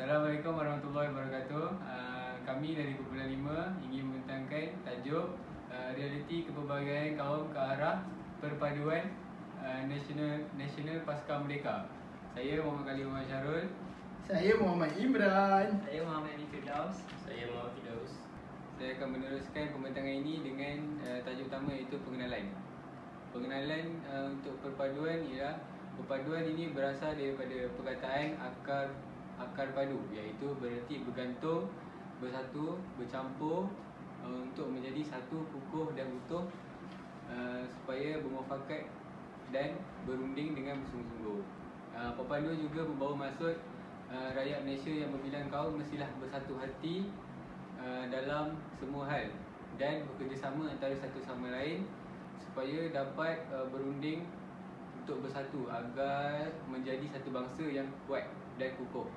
Assalamualaikum warahmatullahi wabarakatuh. Kami dari Kumpulan 5 ingin membentangkan tajuk realiti kepelbagaian kaum ke arah perpaduan nasional pasca merdeka. Saya Muhammad Khalil Muhammad Syarul. Saya Muhammad Imran. Saya Muhammad Ali Firdaus. Saya Muhammad Firdaus. Saya akan meneruskan pembentangan ini dengan tajuk utama iaitu pengenalan. Pengenalan untuk perpaduan ialah perpaduan ini berasal daripada perkataan akar padu, iaitu berarti bergantung, bersatu, bercampur untuk menjadi satu kukuh dan utuh supaya bermuafakat dan berunding dengan bersungguh-sungguh. Perpaduan juga membawa maksud rakyat Malaysia yang berbilang kaum mestilah bersatu hati dalam semua hal dan bekerjasama antara satu sama lain supaya dapat berunding untuk bersatu agar menjadi satu bangsa yang kuat dan kukuh.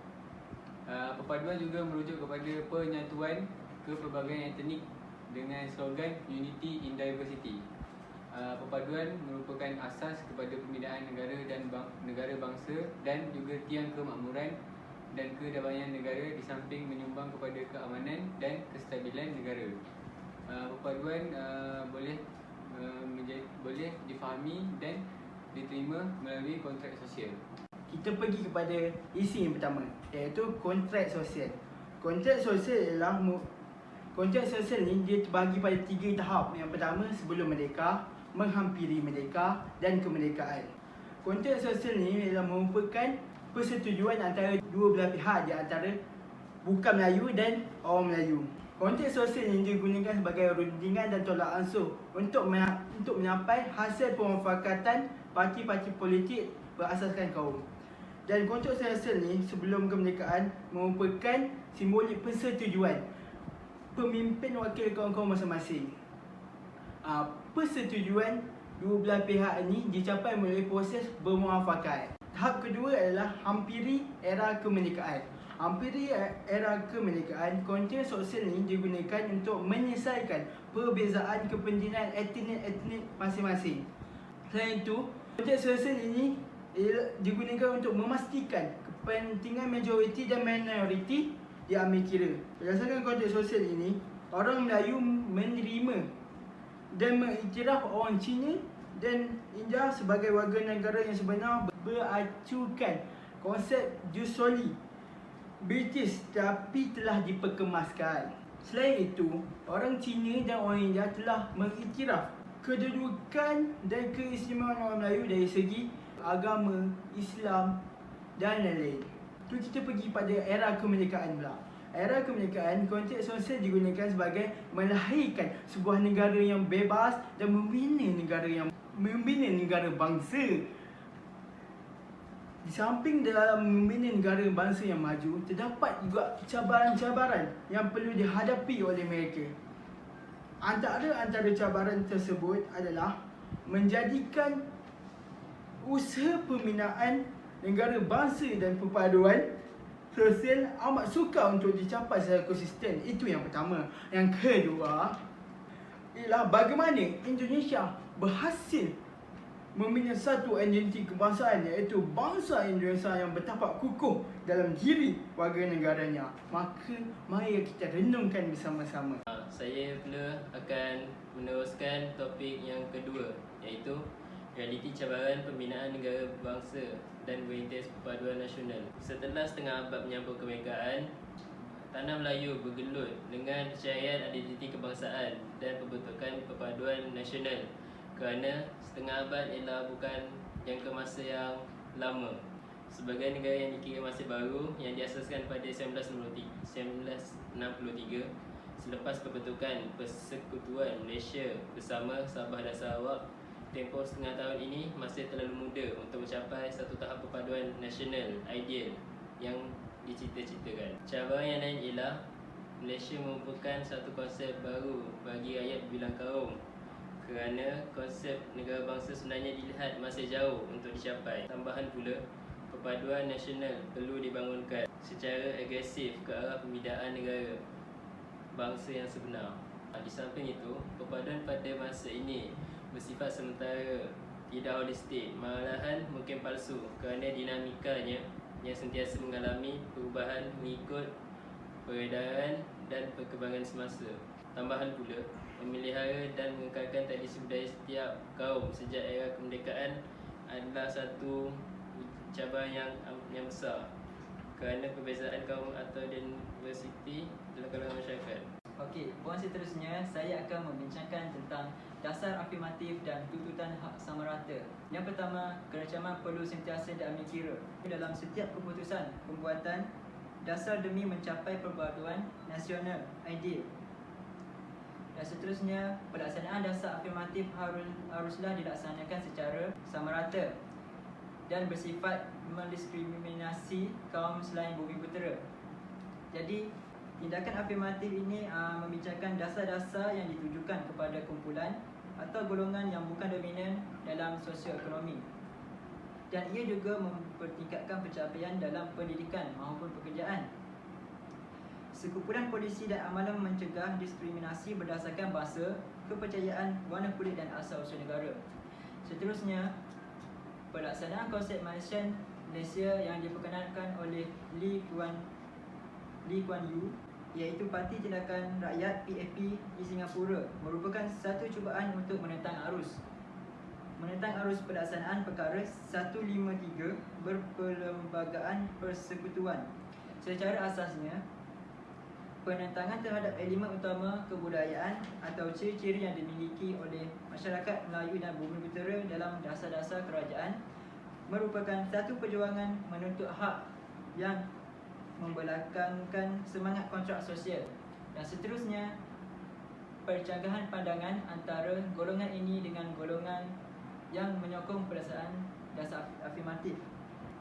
Perpaduan juga merujuk kepada penyatuan kepelbagaian etnik dengan slogan Unity in Diversity. Perpaduan merupakan asas kepada pembinaan negara dan negara bangsa dan juga tiang kemakmuran dan kedamaian negara di samping menyumbang kepada keamanan dan kestabilan negara. Perpaduan boleh difahami dan diterima melalui kontrak sosial. Kita pergi kepada isi yang pertama, iaitu kontrak sosial. Kontrak sosial ni dia terbahagi pada 3 tahap. Yang pertama sebelum merdeka, menghampiri merdeka dan kemerdekaan. Kontrak sosial ni ialah merupakan persetujuan antara dua belah pihak di antara bukan Melayu dan orang Melayu. Kontrak sosial ini digunakan sebagai rundingan dan tolak ansur untuk mencapai hasil pemufakatan parti-parti politik berasaskan kaum. Dan kontrak sosial ni sebelum kemerdekaan merupakan simbolik persetujuan pemimpin wakil kaum-kaum masing-masing. Persetujuan dua belah pihak ini dicapai melalui proses bermuafakat. Tahap kedua adalah hampiri era kemerdekaan. Hampiri era kemerdekaan, kontrak sosial ini digunakan untuk menyelesaikan perbezaan kepentingan etnik masing-masing. Selain itu, kontrak sosial ini digunakan untuk memastikan kepentingan majoriti dan minoriti diambil kira. Berdasarkan kontrak sosial ini, orang Melayu menerima dan mengiktiraf orang Cina dan India sebagai warga negara yang sebenar beracukan konsep jus soli British tapi telah diperkemaskan. Selain itu, orang Cina dan orang India telah mengiktiraf kedudukan dan keistimewaan orang Melayu dari segi agama, Islam dan lain-lain. Tu kita pergi pada era kemerdekaan pula. Era kemerdekaan, kontrak sosial digunakan sebagai melahirkan sebuah negara yang bebas dan membina negara bangsa. Di samping dalam membina negara bangsa yang maju, terdapat juga cabaran-cabaran yang perlu dihadapi oleh mereka. Antara cabaran tersebut adalah menjadikan usaha pembinaan negara bangsa dan perpaduan sosial amat sukar untuk dicapai secara konsisten. Itu yang pertama. Yang kedua ialah bagaimana Indonesia berhasil membina satu identiti kebangsaan, iaitu bangsa Indonesia yang bertapak kukuh dalam diri warga negaranya. Maka mari kita renungkan bersama-sama. Saya pula akan meneruskan topik yang kedua, iaitu realiti cabaran pembinaan negara bangsa dan berintis perpaduan nasional. Setelah setengah abad menyambut kemerdekaan, tanah Melayu bergelut dengan pencahayaan identiti kebangsaan dan pembentukan perpaduan nasional. Kerana setengah abad ialah bukan jangka masa yang lama. Sebagai negara yang dikira masih baru yang diasaskan pada 1963 selepas pembentukan Persekutuan Malaysia bersama Sabah dan Sarawak, tempoh setengah tahun ini masih terlalu muda untuk mencapai satu tahap perpaduan nasional ideal yang dicita-citakan. Cabaran yang lain ialah Malaysia merupakan satu konsep baru bagi rakyat berbilang kaum, kerana konsep negara bangsa sebenarnya dilihat masih jauh untuk dicapai. Tambahan pula, perpaduan nasional perlu dibangunkan secara agresif ke arah pembinaan negara bangsa yang sebenar. Di samping itu, perpaduan pada masa ini bersifat sementara, tidak holistik, malahan mungkin palsu kerana dinamikanya yang sentiasa mengalami perubahan mengikut peredaran dan perkembangan semasa. Tambahan pula, memelihara dan mengekalkan tradisi budaya setiap kaum sejak era kemerdekaan adalah satu cabaran yang besar kerana perbezaan kaum atau diversiti dalam kalangan masyarakat. Okey, poin seterusnya saya akan membincangkan tentang dasar afirmatif dan tuntutan hak sama rata. Yang pertama, kerancaman perlu sentiasa diambil kira dalam setiap keputusan pembuatan dasar demi mencapai perpaduan nasional ideal. Dan seterusnya, pelaksanaan dasar afirmatif haruslah dilaksanakan secara sama rata dan bersifat mendiskriminasi kaum selain Bumiputera. Jadi, tindakan afirmatif ini membincangkan dasar-dasar yang ditujukan kepada kumpulan atau golongan yang bukan dominan dalam sosioekonomi. Dan ia juga mempertingkatkan pencapaian dalam pendidikan maupun pekerjaan. Sekumpulan polisi dan amalan mencegah diskriminasi berdasarkan bahasa, kepercayaan, warna kulit dan asal-usul negara. Seterusnya, pelaksanaan konsep Malaysian Malaysia yang diperkenalkan oleh Lee Kuan Yew, iaitu Parti Tindakan Rakyat PAP di Singapura, merupakan satu cubaan untuk menentang arus pelaksanaan perkara 153 berperlembagaan persekutuan. Secara asasnya, penentangan terhadap elemen utama kebudayaan atau ciri-ciri yang dimiliki oleh masyarakat Melayu dan Bumiputera dalam dasar-dasar kerajaan merupakan satu perjuangan menuntut hak yang membelakangkan semangat kontrak sosial. Dan seterusnya, percanggahan pandangan antara golongan ini dengan golongan yang menyokong pelaksanaan dasar afirmatif.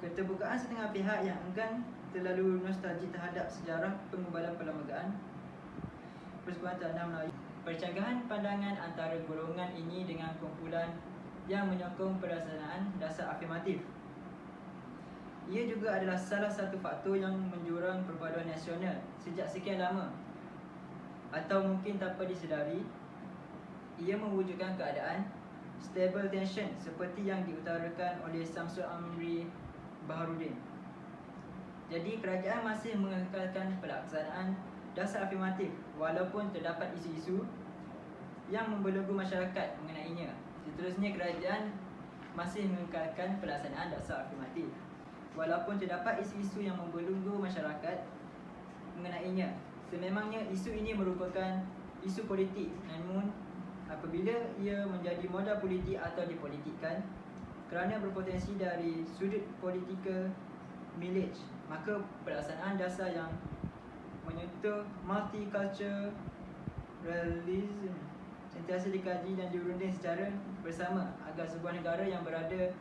Keterbukaan setengah pihak yang enggan terlalu nostalgik terhadap sejarah pengubalan perlembagaan Persekutuan Tanah Melayu. Percanggahan pandangan antara golongan ini dengan kumpulan yang menyokong pelaksanaan dasar afirmatif. Ia juga adalah salah satu faktor yang menjurang perpaduan nasional sejak sekian lama. Atau mungkin tanpa disedari, ia mewujudkan keadaan stable tension seperti yang diutarakan oleh Samsul Amri Baharudin. Jadi kerajaan masih mengekalkan pelaksanaan dasar afirmatif walaupun terdapat isu-isu yang membelenggu masyarakat mengenainya. Seterusnya, kerajaan masih mengekalkan pelaksanaan dasar afirmatif walaupun terdapat isu-isu yang membelenggu masyarakat mengenainya. Sememangnya isu ini merupakan isu politik, namun apabila ia menjadi modal politik atau dipolitikkan kerana berpotensi dari sudut political mileage, maka pelaksanaan dasar yang menyentuh multiculturalism sentiasa dikaji dan dirunding secara bersama agar sebuah negara yang berada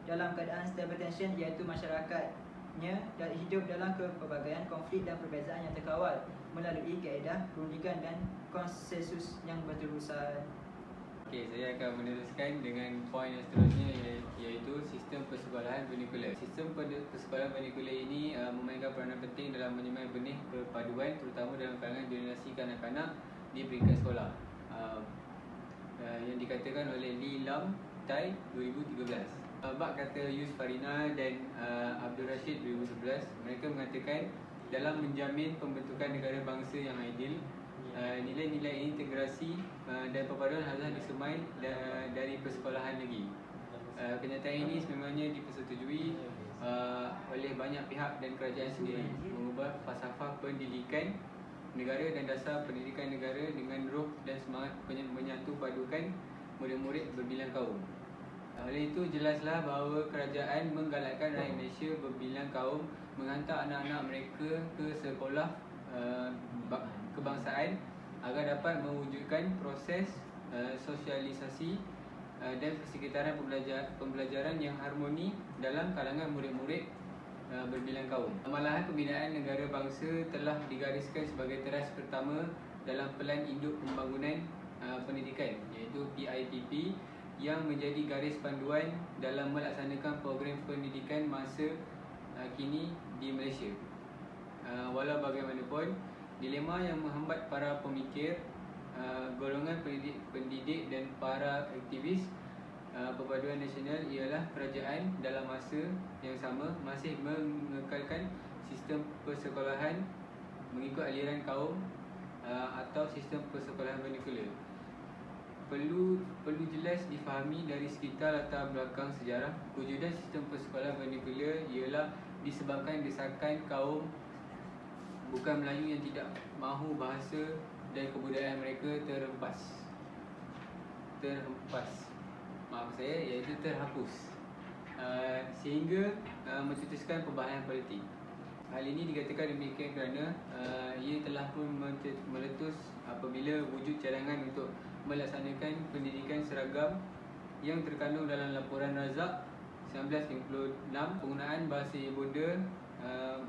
dalam keadaan stable tension, iaitu masyarakatnya dan hidup dalam kepelbagaian konflik dan perbezaan yang terkawal melalui kaedah perundingan dan konsensus yang berterusan. Okey, saya akan meneruskan dengan poin yang seterusnya, iaitu sistem persekolahan vernacular. Sistem persekolahan vernacular ini memainkan peranan penting dalam menyemai benih perpaduan, terutama dalam kalangan generasi kanak-kanak di peringkat sekolah, yang dikatakan oleh Lee Lam Tai 2013. Bak kata Yus Farina dan Abdul Rashid 2011, mereka mengatakan dalam menjamin pembentukan negara bangsa yang ideal, nilai-nilai integrasi dan perpaduan haruslah disemai dari persekolahan lagi. Kenyataan ini sememangnya dipersetujui oleh banyak pihak dan kerajaan sendiri mengubah falsafah pendidikan negara dan dasar pendidikan negara dengan roh dan semangat menyatu padukan murid-murid berbilang kaum. Oleh itu, jelaslah bahawa kerajaan menggalakkan rakyat Malaysia berbilang kaum menghantar anak-anak mereka ke sekolah kebangsaan agar dapat mewujudkan proses sosialisasi dan persekitaran pembelajaran yang harmoni dalam kalangan murid-murid berbilang kaum. Malahan pembinaan negara bangsa telah digariskan sebagai teras pertama dalam Pelan Induk Pembangunan Pendidikan, iaitu PIPP, yang menjadi garis panduan dalam melaksanakan program pendidikan masa kini di Malaysia. Walau bagaimanapun, dilema yang menghambat para pemikir, golongan pendidik dan para aktivis perpaduan nasional ialah kerajaan dalam masa yang sama masih mengekalkan sistem persekolahan mengikut aliran kaum atau sistem persekolahan vernacular. Perlu jelas difahami dari sekitar latar belakang sejarah, kewujudan sistem persekolahan vernacular ialah disebabkan desakan kaum bukan Melayu yang tidak mahu bahasa dan kebudayaan mereka terhempas, maaf saya, iaitu terhapus, sehingga mencetuskan pembahayan politik. Hal ini dikatakan demikian kerana ia telah pun meletus apabila wujud cadangan untuk melaksanakan pendidikan seragam yang terkandung dalam laporan Razak 1956. Penggunaan bahasa ibunda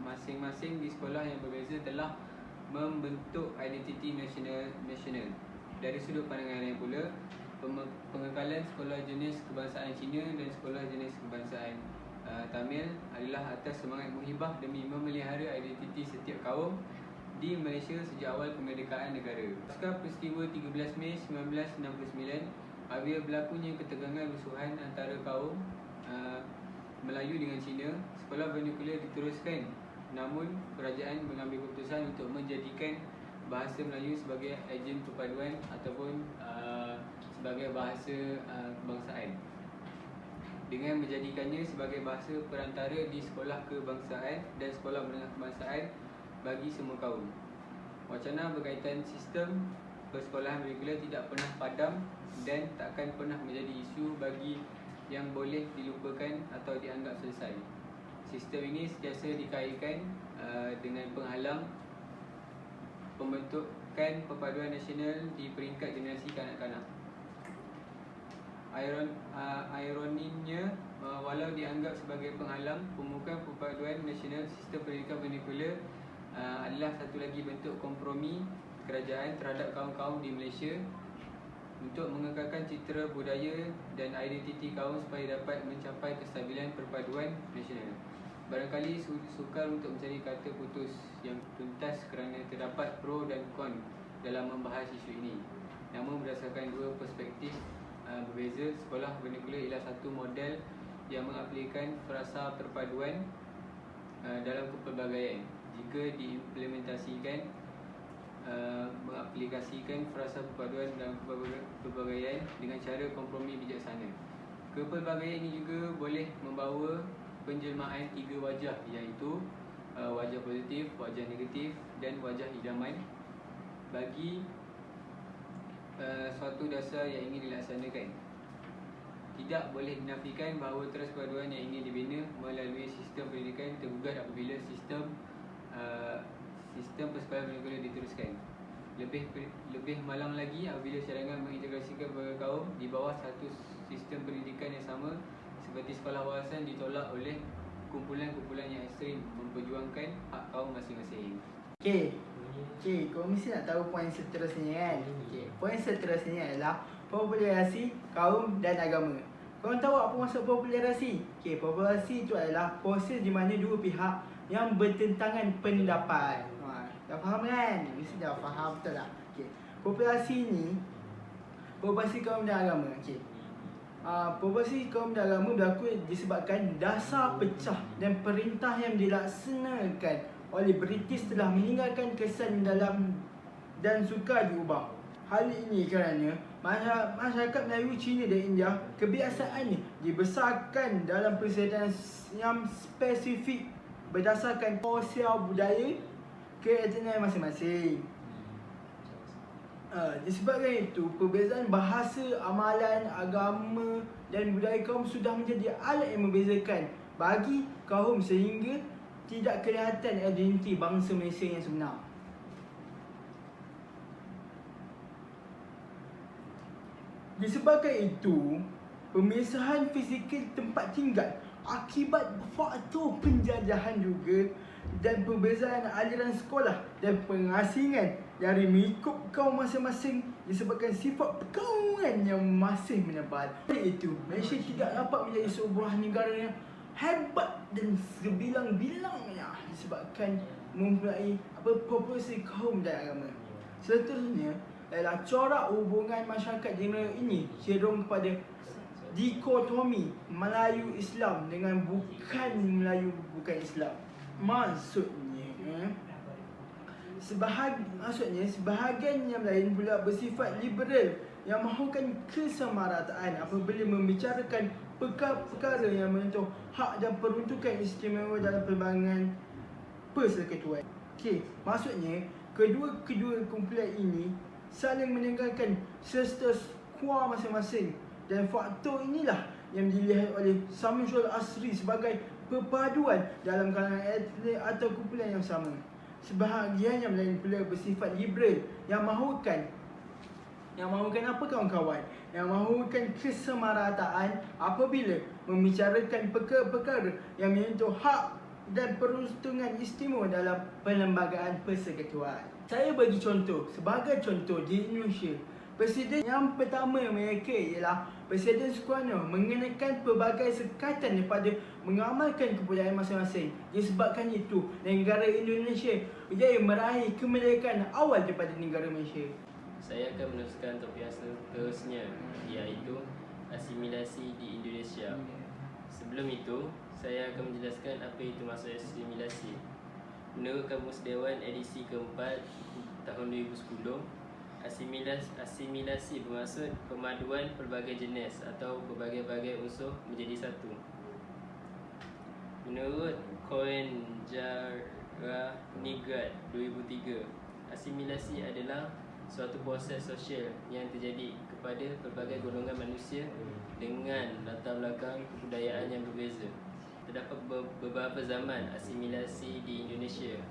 masing-masing di sekolah yang berbeza telah membentuk identiti nasional. Dari sudut pandangan lain pula, pengekalan sekolah jenis kebangsaan Cina dan sekolah jenis kebangsaan Tamil adalah atas semangat muhibah demi memelihara identiti setiap kaum di Malaysia sejak awal kemerdekaan negara. Pasca peristiwa 13 Mei 1969, apabila berlakunya ketegangan rusuhan antara kaum Melayu dengan Cina, sekolah vernacular diteruskan. Namun kerajaan mengambil keputusan untuk menjadikan bahasa Melayu sebagai ejen perpaduan ataupun sebagai bahasa kebangsaan, dengan menjadikannya sebagai bahasa perantara di sekolah kebangsaan dan sekolah menengah kebangsaan bagi semua kaum. Wacana berkaitan sistem persekolahan vernacular tidak pernah padam dan takkan pernah menjadi isu bagi yang boleh dilupakan atau dianggap selesai. Sistem ini sentiasa dikaitkan dengan penghalang pembentukan perpaduan nasional di peringkat generasi kanak-kanak. Ironinya, walau dianggap sebagai penghalang pembukaan perpaduan nasional, sistem pendidikan vernacular adalah satu lagi bentuk kompromi kerajaan terhadap kaum-kaum di Malaysia untuk mengekalkan citra budaya dan identiti kaum supaya dapat mencapai kestabilan perpaduan nasional. Barangkali sukar untuk mencari kata putus yang tuntas kerana terdapat pro dan kon dalam membahas isu ini. Namun berdasarkan dua perspektif berbeza, sekolah vernacular ialah satu model yang mengaplikasikan frasa perpaduan dalam kepelbagaian. Jika diimplementasikan, mengaplikasikan frasa perpaduan dalam kepelbagaian dengan cara kompromi bijaksana. Kepelbagaian ini juga boleh membawa penjelmaan tiga wajah, iaitu wajah positif, wajah negatif dan wajah idaman bagi suatu dasar yang ingin dilaksanakan. Tidak boleh dinafikan bahawa teras perpaduan yang ingin dibina melalui sistem pendidikan tergugat apabila sistem persekolahan vernacular diteruskan. Lebih malang lagi apabila cadangan mengintegrasikan berbagai kaum di bawah satu sistem pendidikan yang sama seperti sekolah wawasan ditolak oleh kumpulan-kumpulan yang ekstrim memperjuangkan hak kaum masing-masing. Okey, kau mesti nak tahu poin seterusnya kan? Poin seterusnya adalah populasi kaum dan agama. Kau tahu apa maksud populasi? Populasi itu adalah proses di mana dua pihak yang bertentangan pendapat. Dah faham kan? Mesti dah faham, betul tak? Populasi ni, populasi kaum dan agama. Populasi kaum dan agama berlaku disebabkan dasar pecah dan perintah yang dilaksanakan oleh British telah meninggalkan kesan dalam dan sukar diubah. Hal ini kerana masyarakat Melayu, Cina dan India kebiasaannya dibesarkan dalam persediaan yang spesifik berdasarkan sosial budaya keetenan masing-masing. Disebabkan itu, perbezaan bahasa, amalan, agama dan budaya kaum sudah menjadi alat yang membezakan bagi kaum sehingga tidak kelihatan identiti bangsa Malaysia yang sebenar. Disebabkan itu, pemisahan fizikal tempat tinggal akibat faktor penjajahan juga dan perbezaan aliran sekolah dan pengasingan dari mengikut kaum masing-masing disebabkan sifat pergaulan yang masih menebal. Oleh itu, Malaysia tidak dapat menjadi sebuah negara yang hebat dan sebilang-bilangnya disebabkan mempunyai populasi kaum dan agama. Seterusnya adalah corak hubungan masyarakat general ini cenderung kepada dikotomi Melayu Islam dengan bukan Melayu bukan Islam. Maksudnya sebahagian yang lain pula bersifat liberal yang mahukan kesamarataan apabila membicarakan perkara-perkara yang menyentuh hak dan peruntukan istimewa dalam perbankan persekutuan. Okey, maksudnya kedua kumpulan ini saling meninggalkan status quo masing-masing, dan faktor inilah yang dilihat oleh Samsul Asri sebagai perpaduan dalam kalangan etnik atau kumpulan yang sama. Sebahagian yang lain pula bersifat liberal yang mahukan apa kawan-kawan? Yang mahukan kesamarataan apabila membicarakan perkara-perkara yang menyentuh hak dan peruntungan istimewa dalam perlembagaan persekutuan. Saya bagi contoh, sebagai contoh di Indonesia, Presiden yang pertama mereka ialah Presiden Soekarno mengenakan pelbagai sekatan daripada mengamalkan kebudayaan masing-masing. Disebabkan itu, negara Indonesia berjaya meraih kemerdekaan awal daripada negara Malaysia. Saya akan meneruskan topik yang seterusnya, iaitu asimilasi di Indonesia. Sebelum itu, saya akan menjelaskan apa itu maksud asimilasi. Menurut Kamus Dewan edisi keempat tahun 2010, asimilasi bermaksud pemaduan pelbagai jenis atau berbagai-bagai unsur menjadi satu. Menurut Cohen Jarrah Nigrat 2003, asimilasi adalah suatu proses sosial yang terjadi kepada pelbagai golongan manusia dengan latar belakang kebudayaan yang berbeza. Terdapat beberapa zaman asimilasi di Indonesia,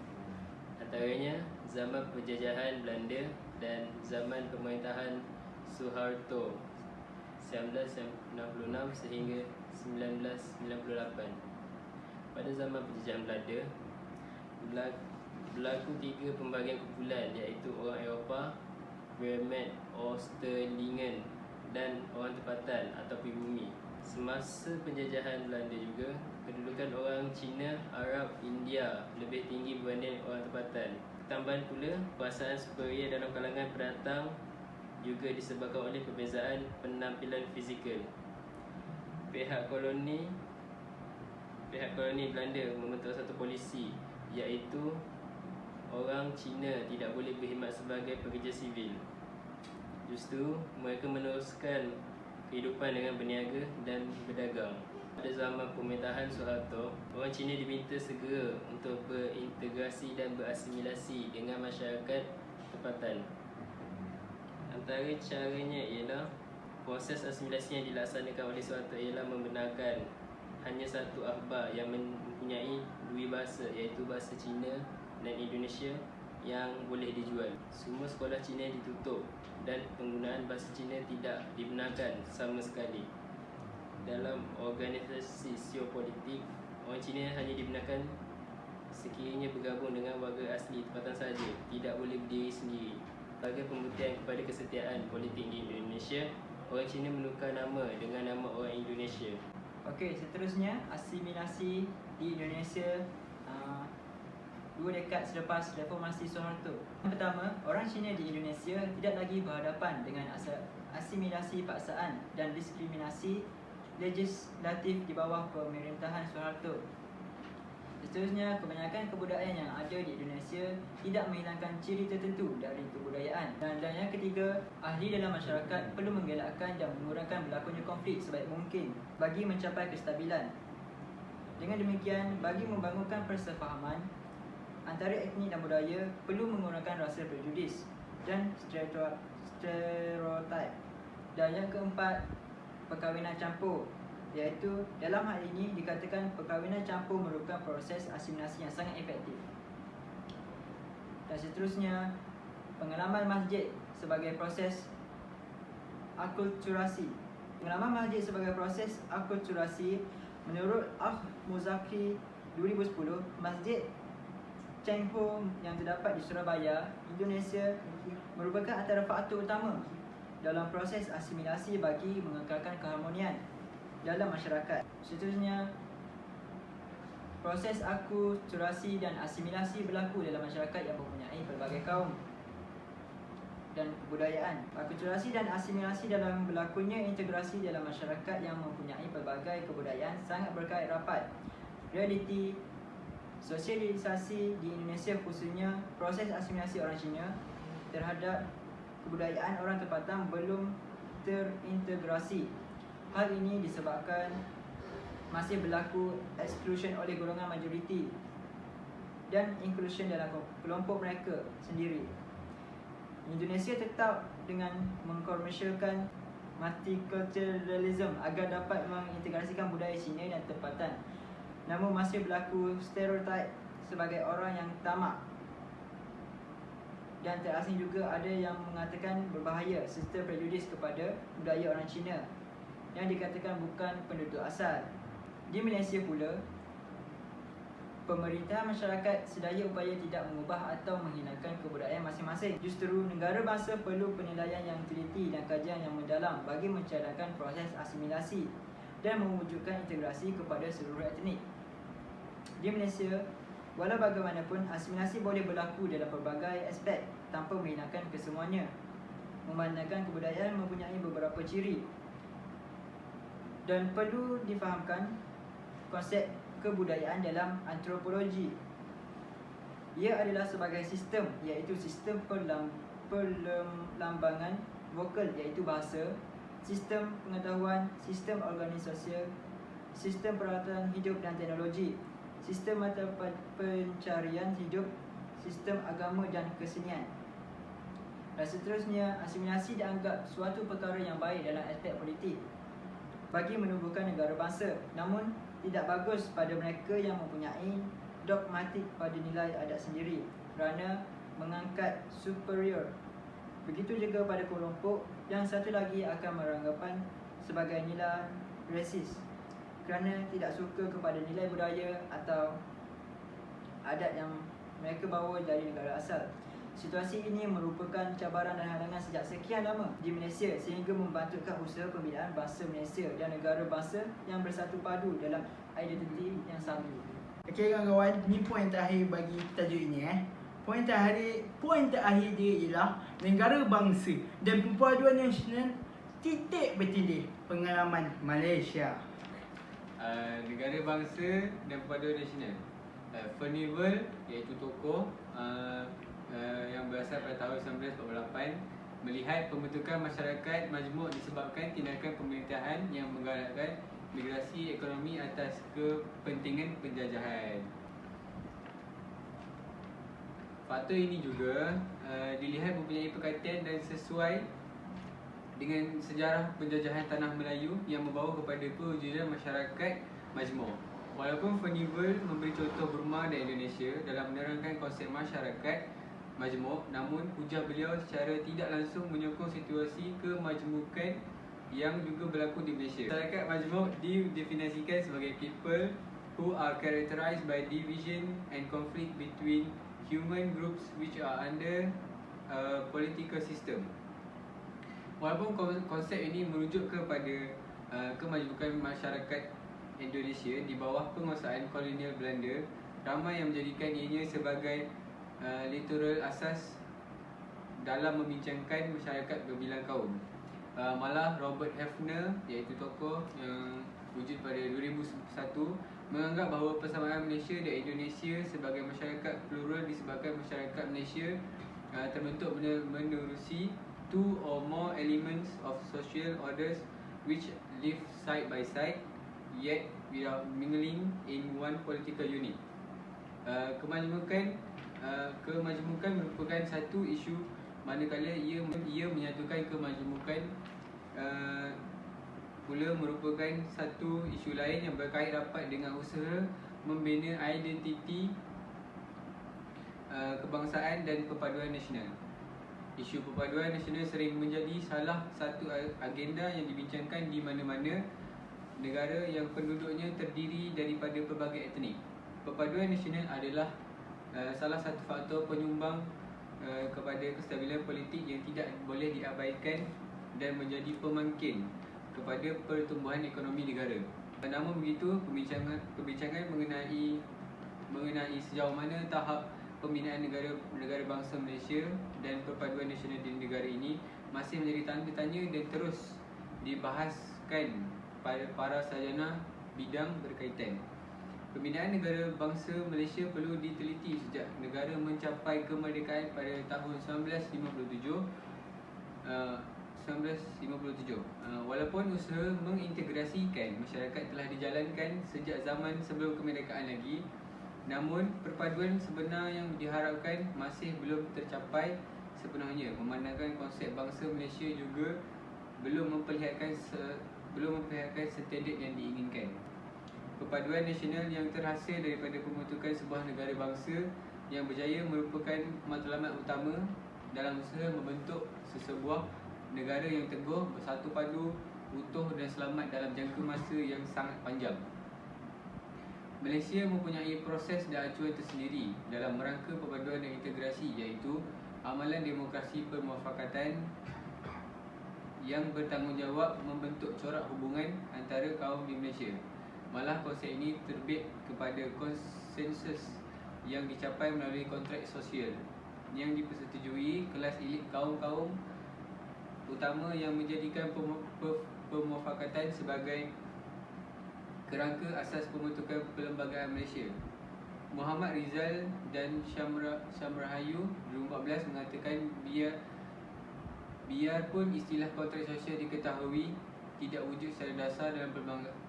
antaranya zaman penjajahan Belanda dan zaman pemerintahan Suharto 1966 sehingga 1998. Pada zaman penjajahan Belanda, berlaku 3 pembagian kumpulan, iaitu orang Eropah, Wehrmacht, Austerlingen dan orang tempatan atau pribumi. Semasa penjajahan Belanda juga, kedudukan orang Cina, Arab, India lebih tinggi berbanding orang tempatan. Tambahan pula, perasaan superior dalam kalangan pendatang juga disebabkan oleh perbezaan penampilan fizikal. Pihak koloni Belanda membentuk satu polisi, iaitu orang Cina tidak boleh berkhidmat sebagai pekerja sivil. Justru mereka meneruskan kehidupan dengan berniaga dan berdagang. Pada zaman pemerintahan Suharto, orang Cina diminta segera untuk berintegrasi dan berasimilasi dengan masyarakat tempatan. Antara caranya ialah proses asimilasi yang dilaksanakan oleh Suharto ialah membenarkan hanya satu akhbar yang mempunyai dua bahasa, iaitu bahasa Cina dan Indonesia yang boleh dijual. Semua sekolah Cina ditutup dan penggunaan bahasa Cina tidak dibenarkan sama sekali. Dalam organisasi sosiopolitik, orang Cina hanya dibenarkan sekiranya bergabung dengan warga asli tempatan sahaja, tidak boleh berdiri sendiri. Sebagai pembuktian kepada kesetiaan politik di Indonesia, orang Cina menukar nama dengan nama orang Indonesia. Okey, seterusnya asimilasi di Indonesia 2 dekad selepas reformasi Soeharto. Yang pertama, orang Cina di Indonesia tidak lagi berhadapan dengan asimilasi paksaan dan diskriminasi legislatif di bawah pemerintahan Soeharto. Seterusnya, kebanyakan kebudayaan yang ada di Indonesia tidak menghilangkan ciri tertentu dari kebudayaan. Dan yang ketiga, ahli dalam masyarakat perlu mengelakkan dan mengurangkan berlakunya konflik sebaik mungkin bagi mencapai kestabilan. Dengan demikian, bagi membangunkan persefahaman antara etnik dan budaya, perlu mengurangkan rasa prejudis dan stereotip. Dan yang keempat, perkahwinan campur, iaitu dalam hal ini dikatakan perkahwinan campur merupakan proses asimilasi yang sangat efektif. Dan seterusnya, pengalaman masjid sebagai proses akulturasi. Pengalaman masjid sebagai proses akulturasi, menurut Muzakri 2010, Masjid Cheng Ho yang terdapat di Surabaya, Indonesia merupakan antara faktor utama dalam proses asimilasi bagi mengekalkan keharmonian dalam masyarakat. Seterusnya, proses akulturasi dan asimilasi berlaku dalam masyarakat yang mempunyai pelbagai kaum. dan kebudayaan. Akulturasi dan asimilasi dalam berlakunya integrasi dalam masyarakat yang mempunyai pelbagai kebudayaan sangat berkait rapat. Realiti sosialisasi di Indonesia, khususnya proses asimilasi orang Cina terhadap kebudayaan orang tempatan, belum terintegrasi. Hal ini disebabkan masih berlaku exclusion oleh golongan majoriti dan inclusion dalam kelompok mereka sendiri. Indonesia tetap dengan mengkomersialkan multiculturalism agar dapat mengintegrasikan budaya Cina dan tempatan. Namun masih berlaku stereotip sebagai orang yang tamak. Dan terasing juga ada yang mengatakan berbahaya serta prejudis kepada budaya orang Cina yang dikatakan bukan penduduk asal. Di Malaysia pula, pemerintah masyarakat sedaya upaya tidak mengubah atau menghinakan kebudayaan masing-masing. Justru negara bangsa perlu penilaian yang teliti dan kajian yang mendalam bagi mencadangkan proses asimilasi dan mewujudkan integrasi kepada seluruh etnik. Di Malaysia, walau bagaimanapun, asimilasi boleh berlaku dalam pelbagai aspek tanpa menghinakan kesemuanya. Memandangkan kebudayaan mempunyai beberapa ciri dan perlu difahamkan konsep kebudayaan dalam antropologi. Ia adalah sebagai sistem, iaitu sistem perlembangan vokal iaitu bahasa, sistem pengetahuan, sistem organisasi, sistem peralatan hidup dan teknologi, sistem mata pencarian hidup, sistem agama dan kesenian. Dan seterusnya, asimilasi dianggap suatu perkara yang baik dalam aspek politik bagi menumbuhkan negara bangsa, namun tidak bagus pada mereka yang mempunyai dogmatik pada nilai adat sendiri kerana mengangkat superior. Begitu juga pada kelompok yang satu lagi akan beranggapan sebagai nilai rasis kerana tidak suka kepada nilai budaya atau adat yang mereka bawa dari negara asal. Situasi ini merupakan cabaran dan halangan sejak sekian lama di Malaysia sehingga membantutkan usaha pembinaan bangsa Malaysia dan negara bangsa yang bersatu padu dalam identiti yang sama. Okey kawan-kawan, ni poin terakhir bagi tajuk ini Poin terakhir dia ialah negara bangsa dan perpaduan nasional titik bertindih pengalaman Malaysia. Negara bangsa dan perpaduan nasional. Furnival iaitu tokoh yang berasal pada tahun 1948 melihat pembentukan masyarakat majmuk disebabkan tindakan pemerintahan yang menggalakkan migrasi ekonomi atas kepentingan penjajahan. Faktor ini juga dilihat mempunyai perkaitan dan sesuai dengan sejarah penjajahan tanah Melayu yang membawa kepada pewujudan masyarakat majmuk. Walaupun Furnival memberi contoh Burma dan Indonesia dalam menerangkan konsep masyarakat majmuk, namun hujah beliau secara tidak langsung menyokong situasi kemajmukan yang juga berlaku di Malaysia. Masyarakat majmuk didefinisikan sebagai people who are characterized by division and conflict between human groups which are under a political system. Walaupun konsep ini merujuk kepada kemajmukan masyarakat Indonesia di bawah penguasaan kolonial Belanda, ramai yang menjadikan ianya sebagai literal asas dalam membincangkan masyarakat berbilang kaum. Malah Robert Hefner, iaitu tokoh yang wujud pada 2001, menganggap bahawa persamaan Malaysia dan Indonesia sebagai masyarakat plural disebabkan masyarakat Malaysia terbentuk menerusi two or more elements of social orders which live side by side yet without mingling in one political unit. Kemajmukan merupakan satu isu manakala ia menyatukan kemajmukan pula merupakan satu isu lain yang berkait rapat dengan usaha membina identiti kebangsaan dan perpaduan nasional. Isu perpaduan nasional sering menjadi salah satu agenda yang dibincangkan di mana-mana negara yang penduduknya terdiri daripada pelbagai etnik. Perpaduan nasional adalah salah satu faktor penyumbang kepada kestabilan politik yang tidak boleh diabaikan dan menjadi pemangkin kepada pertumbuhan ekonomi negara. Namun begitu, perbincangan mengenai sejauh mana tahap pembinaan negara bangsa Malaysia dan perpaduan nasional di negara ini masih menjadi tanda tanya dan terus dibahaskan pada para sarjana bidang berkaitan. Pembinaan negara bangsa Malaysia perlu diteliti sejak negara mencapai kemerdekaan pada tahun 1957. Walaupun usaha mengintegrasikan masyarakat telah dijalankan sejak zaman sebelum kemerdekaan lagi, namun perpaduan sebenar yang diharapkan masih belum tercapai sepenuhnya, memandangkan konsep bangsa Malaysia juga belum memperlihatkan standard yang diinginkan. Perpaduan nasional yang terhasil daripada pembentukan sebuah negara bangsa yang berjaya merupakan matlamat utama dalam usaha membentuk sesebuah negara yang teguh, bersatu padu, utuh dan selamat dalam jangka masa yang sangat panjang. Malaysia mempunyai proses dan acuan tersendiri dalam rangka perpaduan dan integrasi, iaitu amalan demokrasi permufakatan yang bertanggungjawab membentuk corak hubungan antara kaum di Malaysia. Malah konsep ini terbit kepada konsensus yang dicapai melalui kontrak sosial yang dipersetujui kelas elit kaum-kaum utama yang menjadikan permufakatan sebagai kerangka asas pembentukan perlembagaan Malaysia. Muhammad Rizal dan Syamrahayu 2014 mengatakan biarpun istilah kontrak sosial diketahui tidak wujud secara dasar dalam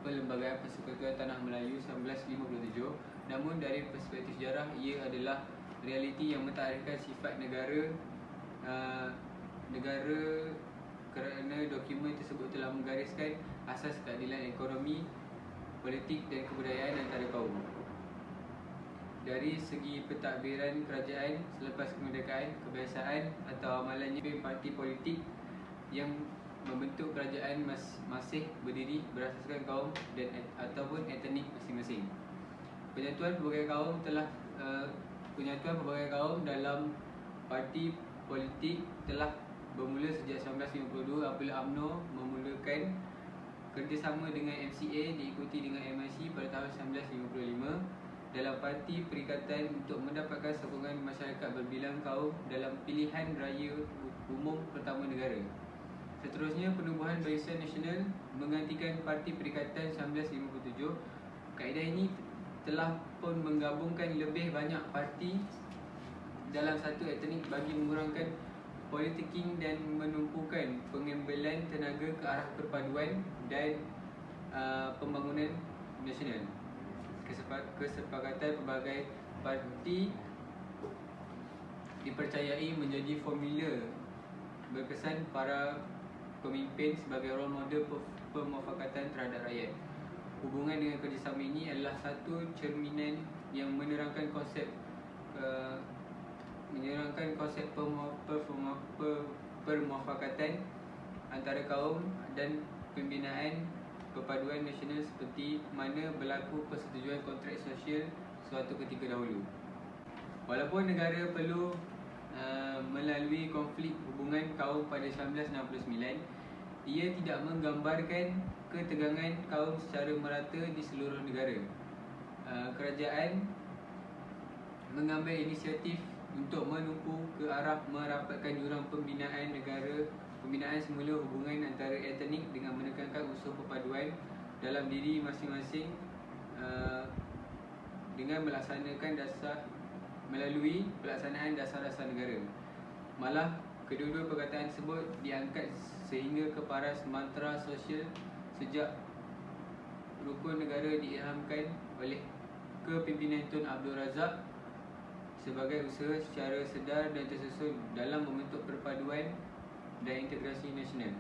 Perlembagaan Persekutuan Tanah Melayu 1957, namun dari perspektif sejarah ia adalah realiti yang mentadbirkan sifat negara kerana dokumen tersebut telah menggariskan asas keadilan ekonomi, politik dan kebudayaan antara kaum. Dari segi pentadbiran kerajaan selepas kemerdekaan, kebiasaan atau amalannya parti politik yang membentuk kerajaan masih berdiri berasaskan kaum dan ataupun etnik masing-masing. Penyatuan pelbagai kaum dalam parti politik telah bermula sejak 1952 apabila UMNO memulakan kerjasama dengan MCA diikuti dengan MIC pada tahun 1955 dalam parti perikatan untuk mendapatkan sokongan masyarakat berbilang kaum dalam pilihan raya umum pertama negara. Seterusnya, penubuhan Barisan Nasional menggantikan Parti Perikatan 1957. Kaedah ini telah pun menggabungkan lebih banyak parti dalam satu etnik bagi mengurangkan politicking dan menumpukan pengambilan tenaga ke arah perpaduan dan pembangunan nasional. Kesepakatan pelbagai parti dipercayai menjadi formula berkesan para pemimpin sebagai role model pemufakatan terhadap rakyat. Hubungan dengan kerjasama ini adalah satu cerminan yang menerangkan konsep permufakatan antara kaum dan pembinaan perpaduan nasional seperti mana berlaku persetujuan kontrak sosial suatu ketika dahulu. Walaupun negara perlu melalui konflik hubungan kaum pada 1969, ia tidak menggambarkan ketegangan kaum secara merata di seluruh negara. Kerajaan mengambil inisiatif untuk menumpu ke arah merapatkan jurang pembinaan semula hubungan antara etnik dengan menekankan unsur perpaduan dalam diri masing-masing dengan melalui pelaksanaan dasar-dasar negara. Malah kedua-dua perkataan tersebut diangkat sehingga ke paras mantra sosial sejak rukun negara diilhamkan oleh kepimpinan Tun Abdul Razak sebagai usaha secara sedar dan tersusun dalam membentuk perpaduan dan integrasi nasional.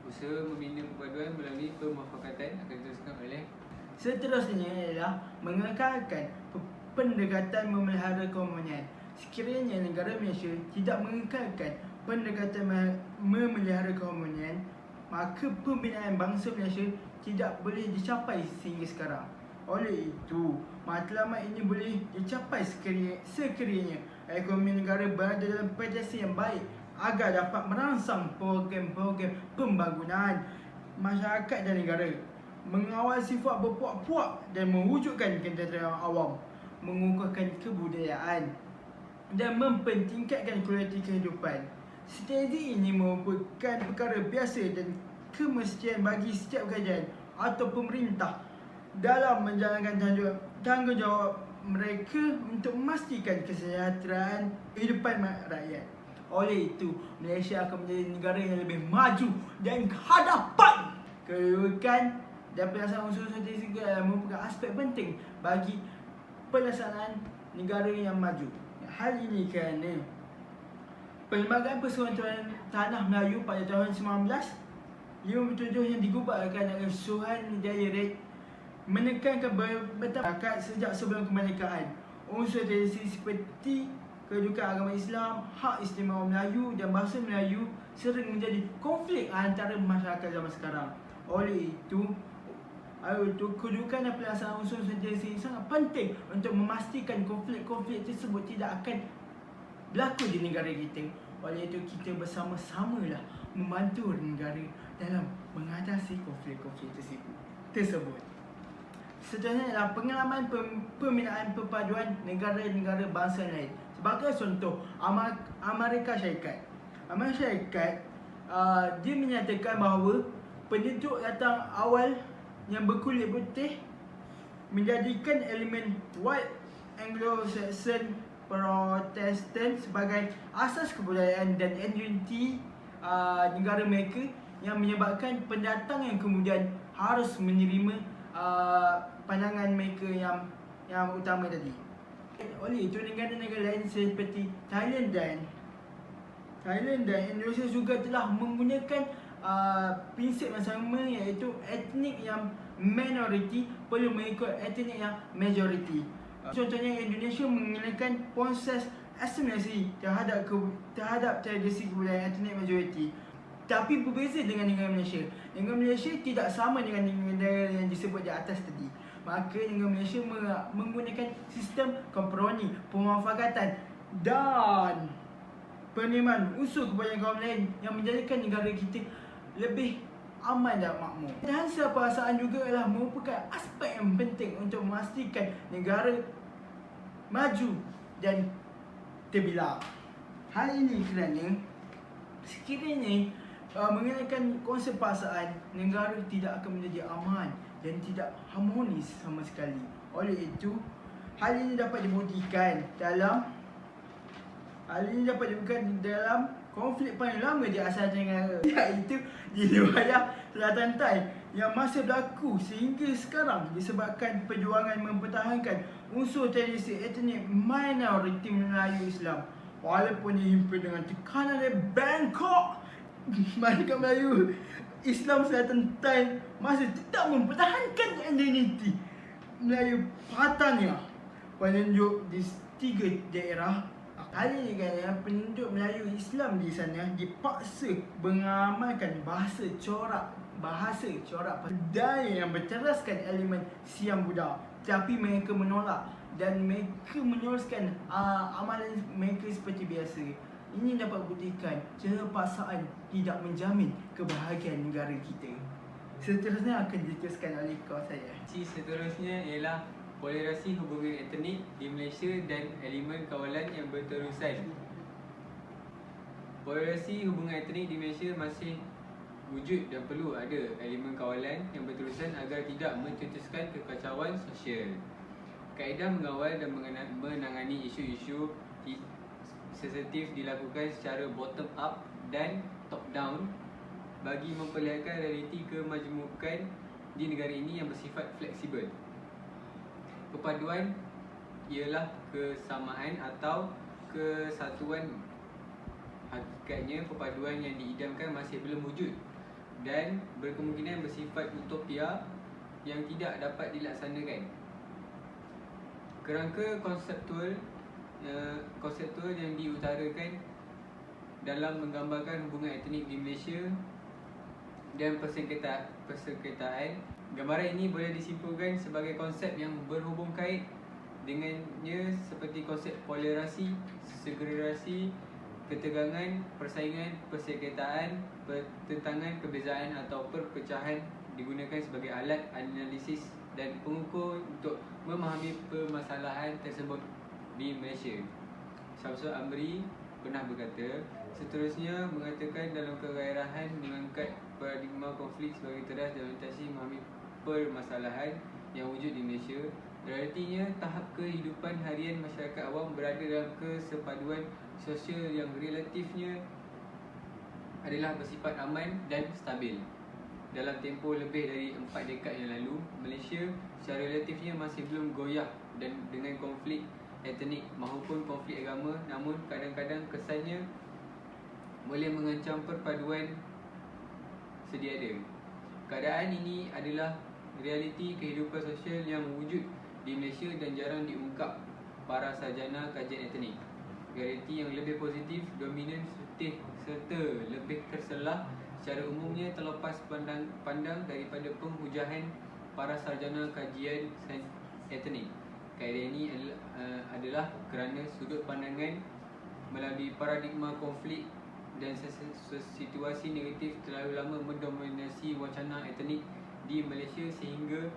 Usaha membina perpaduan melalui permufakatan akan diteruskan oleh seterusnya ialah mengekalkan pendekatan memelihara keumuman. Sekiranya negara Malaysia tidak mengekalkan pendekatan memelihara keumuman, maka pembinaan bangsa Malaysia tidak boleh dicapai sehingga sekarang. Oleh itu, matlamat ini boleh dicapai sekiranya ekonomi negara berada dalam pedestal yang baik agar dapat merangsang program-program pembangunan masyarakat dan negara, mengawal sifat berpuak-puak dan mewujudkan ketenteraan awam, mengukuhkan kebudayaan, dan mempentingkatkan kualiti kehidupan. Strategi ini merupakan perkara biasa dan kemestian bagi setiap kerajaan atau pemerintah dalam menjalankan tanggungjawab mereka untuk memastikan kesejahteraan kehidupan rakyat. Oleh itu, Malaysia akan menjadi negara yang lebih maju dan ke hadapan. Kedudukan dan pelaksanaan unsur strategi merupakan aspek penting bagi pelaksanaan negara yang maju. Hal ini kerana Perlembagaan Persekutuan Tanah Melayu pada tahun 1957 yang digubarkan oleh Suhan Hidayat Red menekankan masyarakat sejak sebelum kemerdekaan. Unsur tradisi seperti kedudukan agama Islam, hak istimewa Melayu dan bahasa Melayu sering menjadi konflik antara masyarakat zaman sekarang. Oleh itu, kedudukan dan pelaksanaan unsur tradisi sangat penting untuk memastikan konflik-konflik tersebut tidak akan berlaku di negara kita. Oleh itu, kita bersama-samalah membantu negara dalam mengatasi konflik-konflik tersebut. Seterusnya adalah pengalaman pembinaan perpaduan negara-negara bangsa lain. Sebagai contoh, Amerika Syarikat. Amerika Syarikat dia menyatakan bahawa penduduk datang awal yang berkulit putih menjadikan elemen White Anglo-Saxon Protestan sebagai asas kebudayaan dan identiti negara mereka, yang menyebabkan pendatang yang kemudian harus menerima pandangan mereka yang utama tadi. Oleh itu, negara-negara lain seperti Thailand dan Indonesia juga telah menggunakan prinsip yang sama, iaitu etnik yang minoriti perlu mengikut etnik yang majoriti. Contohnya, Indonesia menggunakan proses asimilasi terhadap tradisi kebudayaan etnik majoriti. Tapi berbeza dengan negara Malaysia. Negara Malaysia tidak sama dengan negara yang disebut di atas tadi. Maka negara Malaysia menggunakan sistem kompromi, pemufakatan dan penerimaan unsur kebanyakan kaum lain yang menjadikan negara kita lebih aman dan makmur. Dan perasaan juga adalah merupakan aspek yang penting untuk memastikan negara maju dan terbilang. Hal ini kerana sekiranya mengenakan konsep perasaan, negara tidak akan menjadi aman dan tidak harmonis sama sekali. Oleh itu, hal ini dapat dibuktikan dalam konflik paling lama di Asia Tenggara, iaitu di wilayah Selatan Thai yang masih berlaku sehingga sekarang disebabkan perjuangan mempertahankan unsur tradisi etnik minoriti Melayu Islam. Walaupun dihimpun dengan tekanan dari Bangkok, masyarakat Melayu Islam Selatan Thai masih tetap mempertahankan identiti Melayu Patania penunjuk di 3 daerah. Hal ini kerana penduduk Melayu Islam di sana dipaksa mengamalkan bahasa corak budaya yang berteraskan elemen Siam Buddha, tapi mereka menolak dan mereka meneruskan amalan mereka seperti biasa. Ini dapat buktikan cara paksaan tidak menjamin kebahagiaan negara kita. Seterusnya akan diteruskan oleh kawan saya. Seterusnya ialah polarasi hubungan etnik di Malaysia dan elemen kawalan yang berterusan. Polarasi hubungan etnik di Malaysia masih wujud dan perlu ada elemen kawalan yang berterusan agar tidak mencetuskan kekacauan sosial. Kaedah mengawal dan menangani isu-isu sensitif dilakukan secara bottom up dan top down bagi memperlihatkan realiti kemajemukan di negara ini yang bersifat fleksibel. Perpaduan ialah kesamaan atau kesatuan. Hakikatnya perpaduan yang diidamkan masih belum wujud dan berkemungkinan bersifat utopia yang tidak dapat dilaksanakan. Kerangka konseptual yang diutarakan dalam menggambarkan hubungan etnik di Malaysia dan persengketaan. Gambaran ini boleh disimpulkan sebagai konsep yang berhubung kait dengannya seperti konsep polarasi, segregasi, ketegangan, persaingan, persengketaan, pertentangan, kebezaan atau perpecahan digunakan sebagai alat analisis dan pengukur untuk memahami permasalahan tersebut di Malaysia. Syamsul Amri pernah berkata, seterusnya mengatakan dalam kegairahan mengangkat paradigma konflik sebagai teras dan orientasi memahami permasalahan yang wujud di Malaysia. Realitinya, tahap kehidupan harian masyarakat awam berada dalam kesepaduan sosial yang relatifnya adalah bersifat aman dan stabil. Dalam tempoh lebih dari 4 dekad yang lalu, Malaysia secara relatifnya masih belum goyah dan dengan konflik etnik maupun konflik agama, namun kadang-kadang kesannya boleh mengancam perpaduan sedia ada. Keadaan ini adalah realiti kehidupan sosial yang wujud di Malaysia dan jarang diungkap para sarjana kajian etnik. Realiti yang lebih positif, dominan serta lebih terselah secara umumnya terlepas pandang daripada penghujahan para sarjana kajian sains etnik. Kaedah ini adalah kerana sudut pandangan melalui paradigma konflik dan situasi negatif terlalu lama mendominasi wacana etnik di Malaysia sehingga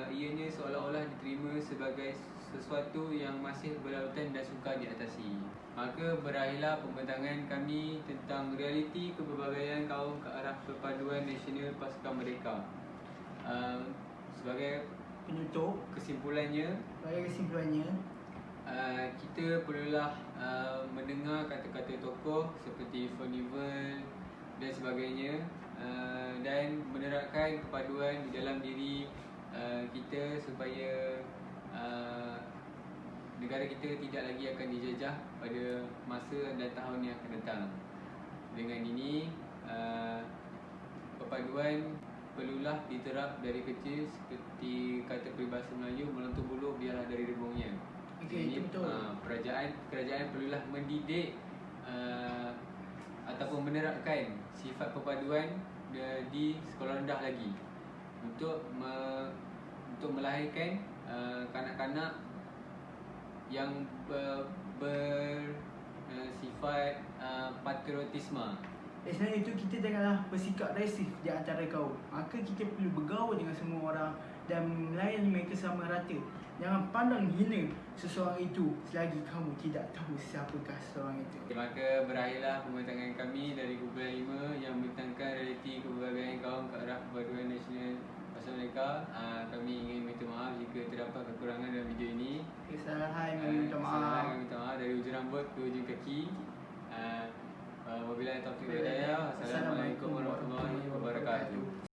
ianya seolah-olah diterima sebagai sesuatu yang masih berlautan dan sukar diatasi. Maka berakhirlah pembentangan kami tentang realiti kepelbagaian kaum ke arah perpaduan nasional pasca merdeka. Sebagai Penutup, kesimpulannya, kita perlulah mendengar kata-kata tokoh seperti Furnival dan sebagainya, dan menerapkan kepaduan di dalam diri kita supaya negara kita tidak lagi akan dijajah pada masa dan tahun yang akan datang. Dengan ini, perpaduan perlulah diterap dari kecil, seperti kata peribahasa Melayu, melontuh buluh biarlah dari rebungnya. Okey, itu betul. Kerajaan perlulah mendidik ataupun menerapkan sifat perpaduan di sekolah rendah lagi untuk melahirkan kanak-kanak yang bersifat patriotisme. Selain itu, kita janganlah bersikap rasif di antara kaum. Maka kita perlu bergaul dengan semua orang dan melayani mereka sama rata. Jangan pandang hina seseorang itu selagi kamu tidak tahu siapakah seseorang itu. Maka berakhirlah pembentangan kami dari kumpulan 5 yang membentangkan realiti kepelbagaian kaum ke arah perpaduan nasional pasca merdeka. Kami ingin minta maaf jika terdapat kekurangan dalam video ini. Kesalahan meminta Kesalahan maaf. minta maaf dari ujung rambut ke ujung kaki. Wabillahi taufiq wal hidayah. Assalamualaikum warahmatullahi wabarakatuh.